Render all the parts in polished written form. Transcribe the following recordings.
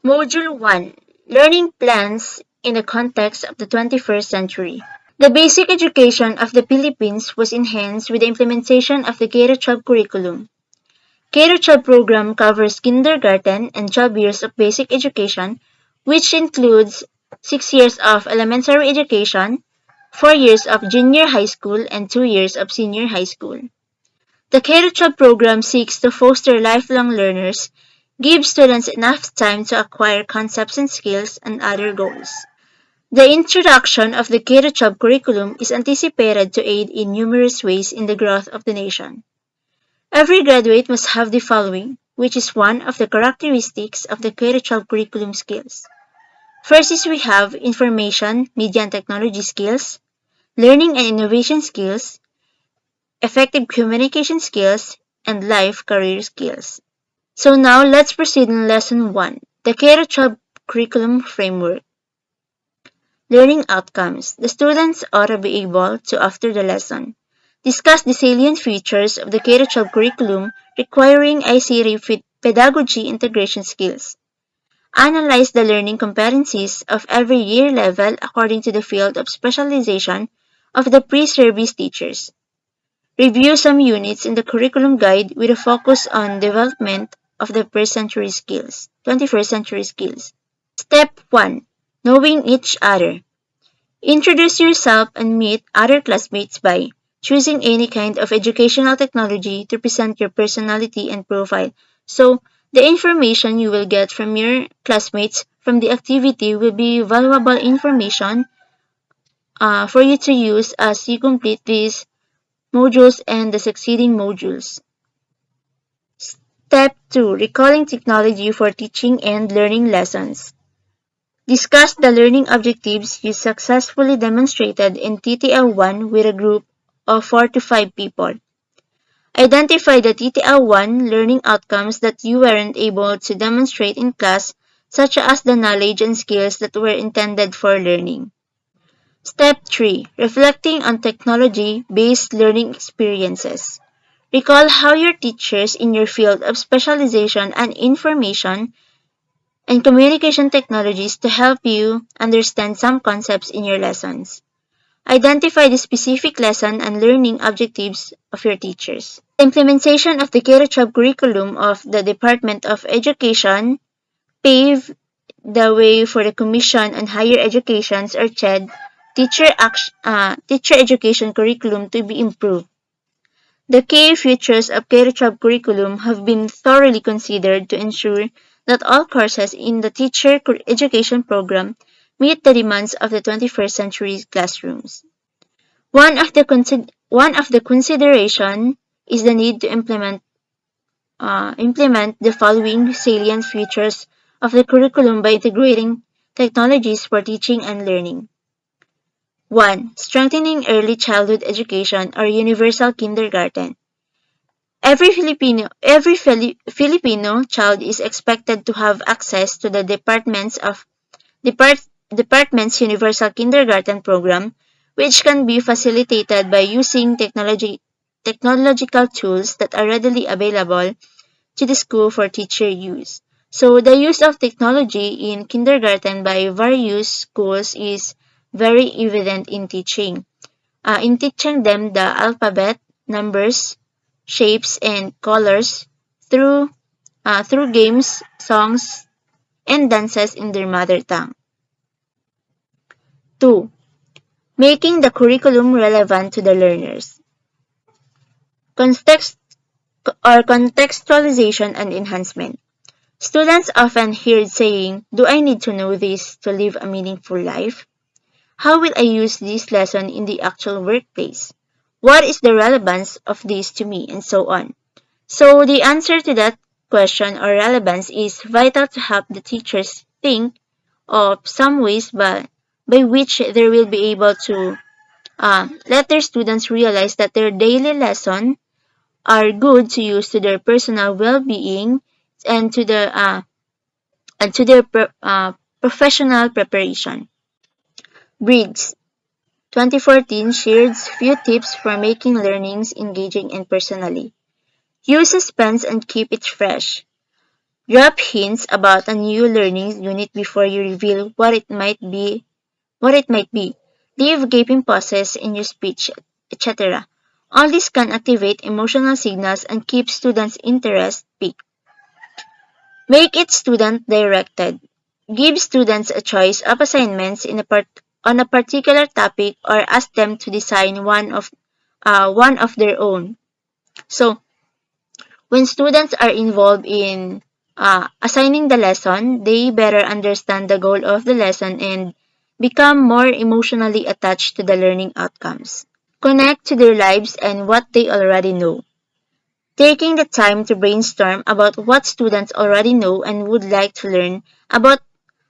Module 1, Learning Plans in the Context of the 21st Century. The basic education of the Philippines was enhanced with the implementation of the K-12 curriculum. K-12 program covers kindergarten and 12 years of basic education, which includes 6 years of elementary education, 4 years of junior high school, and 2 years of senior high school. The K-12 program seeks to foster lifelong learners, give students enough time to acquire concepts and skills, and other goals. The introduction of the K-12 curriculum is anticipated to aid in numerous ways in the growth of the nation. Every graduate must have the following, which is one of the characteristics of the K-12 curriculum skills. First is we have information, media and technology skills, learning and innovation skills, effective communication skills, and life career skills. So now let's proceed in lesson 1, the K-12 curriculum framework. Learning outcomes. The students ought to be able to, after the lesson, discuss the salient features of the K-12 curriculum requiring ICT pedagogy integration skills. Analyze the learning competencies of every year level according to the field of specialization of the pre-service teachers. Review some units in the curriculum guide with a focus on development of the 21st century skills. Step 1. Knowing each other. Introduce yourself and meet other classmates by choosing any kind of educational technology to present your personality and profile. So, the information you will get from your classmates from the activity will be valuable information for you to use as you complete these modules and the succeeding modules. Step 2. Recalling technology for teaching and learning lessons. Discuss the learning objectives you successfully demonstrated in TTL1 with a group of 4 to 5 people. Identify the TTL1 learning outcomes that you weren't able to demonstrate in class, such as the knowledge and skills that were intended for learning. Step 3. Reflecting on technology-based learning experiences. Recall how your teachers in your field of specialization and information and communication technologies to help you understand some concepts in your lessons. Identify the specific lesson and learning objectives of your teachers. The implementation of the K-12 curriculum of the Department of Education paved the way for the Commission on Higher Education's or CHED teacher education curriculum to be improved. The key features of K-12 curriculum have been thoroughly considered to ensure that all courses in the teacher education program meet the demands of the 21st century classrooms. One of the consideration is the need to implement the following salient features of the curriculum by integrating technologies for teaching and learning. 1. Strengthening early childhood education or universal kindergarten. Every Filipino child is expected to have access to the department's universal kindergarten program, which can be facilitated by using technological tools that are readily available to the school for teacher use. So the use of technology in kindergarten by various schools is very evident in teaching them the alphabet, numbers, shapes, and colors through through games, songs, and dances in their mother tongue. 2. Making the curriculum relevant to the learners. Context or contextualization and enhancement. Students often hear saying, "Do I need to know this to live a meaningful life? How will I use this lesson in the actual workplace? What is the relevance of this to me?" and so on. So the answer to that question or relevance is vital to help the teachers think of some ways by which they will be able to let their students realize that their daily lesson are good to use to their personal well-being and to their professional preparation. Briggs 2014 shares few tips for making learnings engaging and personally. Use suspense and keep it fresh. Drop hints about a new learning unit before you reveal what it might be. Leave gaping pauses in your speech, etc. All this can activate emotional signals and keep students' interest peaked. Make it student-directed. Give students a choice of assignments on a particular topic or ask them to design one of their own. So, when students are involved in assigning the lesson, they better understand the goal of the lesson and become more emotionally attached to the learning outcomes. Connect to their lives and what they already know. Taking the time to brainstorm about what students already know and would like to learn about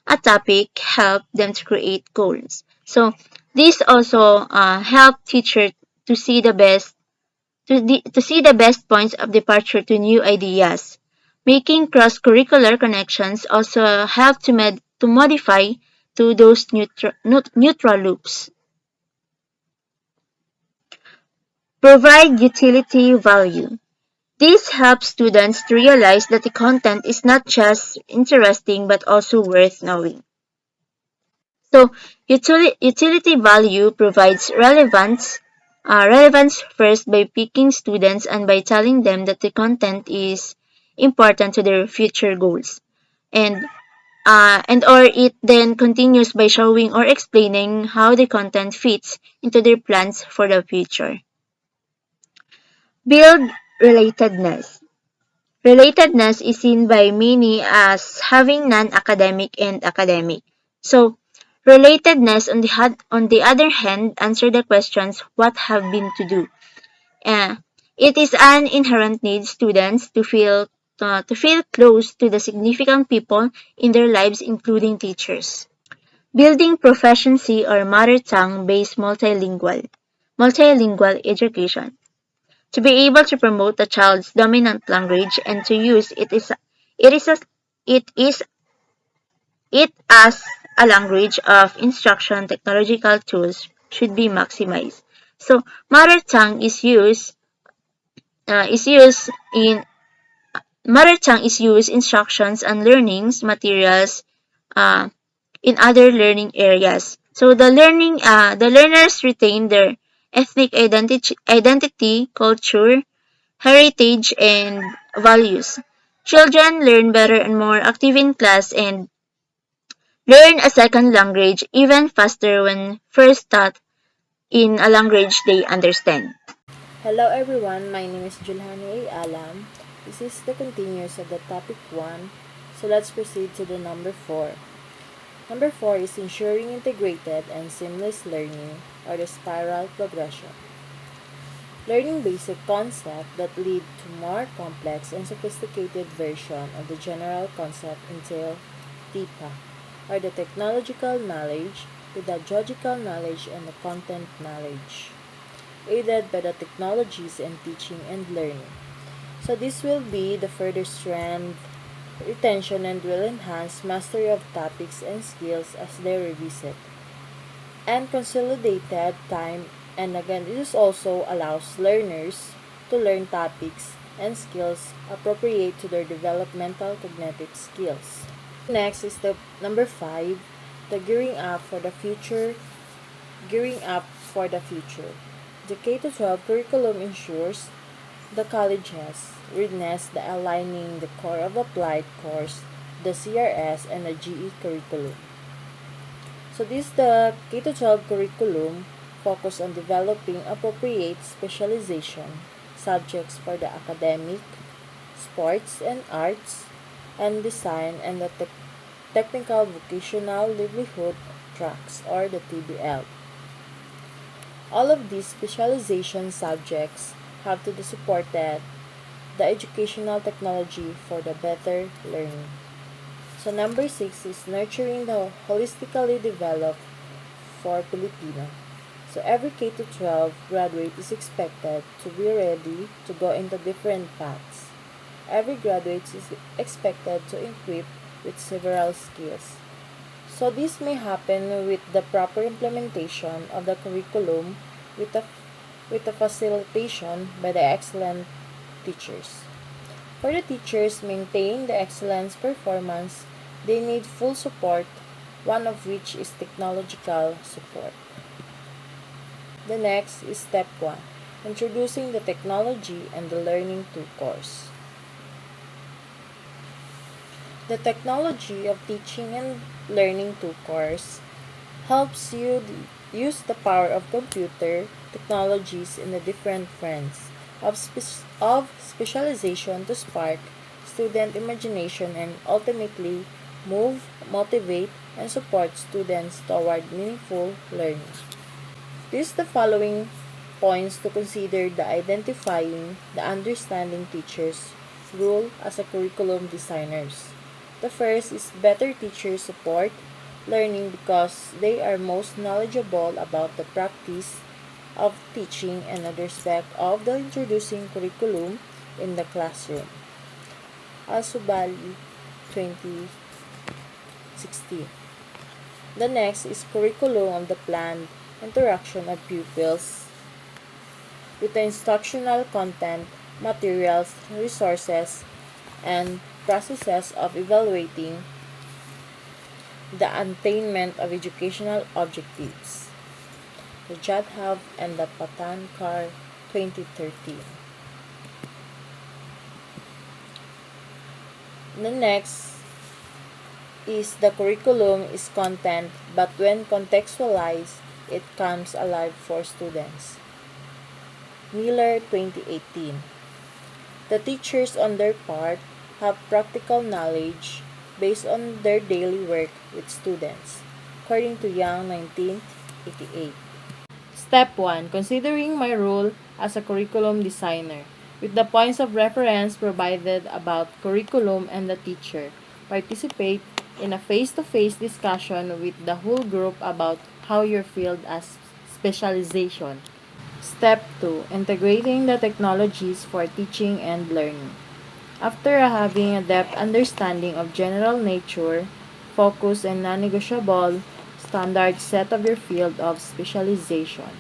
a topic help them to create goals. So this also help teacher to see the best to see the best points of departure to new ideas. Making cross-curricular connections also help to modify to those neutral loops. Provide utility value. This helps students to realize that the content is not just interesting but also worth knowing. So, utility value provides relevance first by picking students and by telling them that the content is important to their future goals. And or it then continues by showing or explaining how the content fits into their plans for the future. Build relatedness. Relatedness is seen by many as having non-academic and academic. So, relatedness on the other hand answer the questions what have been to do. Uh, it is an inherent need students to feel close to the significant people in their lives including teachers. Building proficiency or mother tongue based multilingual education. To be able to promote a child's dominant language and to use it is a, it is it as a language of instruction technological tools should be maximized. So mother tongue is used in mother tongue is used instructions and learnings materials uh, in other learning areas. So the learners retain their ethnic identity, culture, heritage, and values. Children learn better and more active in class and learn a second language even faster when first taught in a language they understand. Hello everyone, my name is Julhani A. Alam. This is the continuous of the topic 1. So let's proceed to the number 4. Number 4 is ensuring integrated and seamless learning or the spiral progression. Learning basic concepts that lead to more complex and sophisticated version of the general concept entail TIPA or the technological knowledge, pedagogical knowledge, and the content knowledge, aided by the technologies and teaching and learning. So this will be the further strength retention and will enhance mastery of topics and skills as they revisit. And consolidated time, and again this also allows learners to learn topics and skills appropriate to their developmental cognitive skills. Next is the number 5, the gearing up for the future. The K-12 curriculum ensures the college's readiness the aligning the core of applied course, the CRS, and the GE curriculum. So this the K-12 curriculum focus on developing appropriate specialization subjects for the academic, sports and arts, and design and the technical vocational livelihood tracks or the TBL. All of these specialization subjects have to be supported the educational technology for the better learning. So number 6 is nurturing the holistically developed for Filipino. So every K-12 graduate is expected to be ready to go into different paths. Every graduate is expected to equip with several skills. So this may happen with the proper implementation of the curriculum with the facilitation by the excellent teachers. For the teachers maintaining the excellence performance, they need full support, one of which is technological support. The next is step 1, introducing the technology and the learning tool course. The technology of teaching and learning tool course helps you use the power of computer technologies in the different fronts of specialization to spark student imagination and ultimately motivate, and support students toward meaningful learning. List the following points to consider the identifying the understanding teachers' role as a curriculum designers. The first is better teacher support learning because they are most knowledgeable about the practice of teaching and the respect of the introducing curriculum in the classroom. Al-Subali, 2016. The next is curriculum of the planned interaction of pupils with the instructional content, materials, resources, and processes of evaluating the attainment of educational objectives. The Jadhav and the Patankar, 2013. The next is the curriculum is content, but when contextualized, it comes alive for students. Miller, 2018. The teachers on their part have practical knowledge based on their daily work with students, according to Young, 1988. Step 1. Considering my role as a curriculum designer, with the points of reference provided about curriculum and the teacher. Participate in a face-to-face discussion with the whole group about how your field as specialization. Step 2. Integrating the technologies for teaching and learning. After having a depth understanding of general nature, focus and non-negotiable standard set of your field of specialization.